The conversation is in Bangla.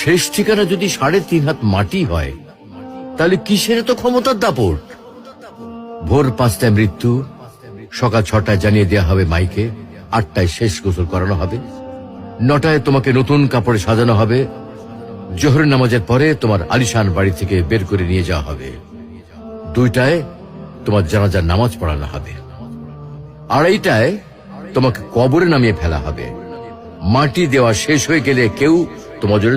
শেষ ঠিকানা যদি 3.5 হাত মাটি হয়, তাহলে কিসের তো ক্ষমতার দাপট? ভোর 5টায় মৃত্যু, সকাল 6টায় জানিয়ে দেওয়া হবে মাইকে, 8টায় শেষ গোসল করানো হবে, 9টায় তোমাকে নতুন কাপড়ে সাজানো হবে, জোহরের নামাজের পরে তোমার আলিশান বাড়ি থেকে বের করে নিয়ে যাওয়া হবে, 2টায় তোমার জানাজার নামাজ পড়ানো হবে, 2:30টায় তোমাকে কবরে নামিয়ে ফেলা হবে। মাটি দেওয়া শেষ হয়ে গেলে কেউ তোমার জন্য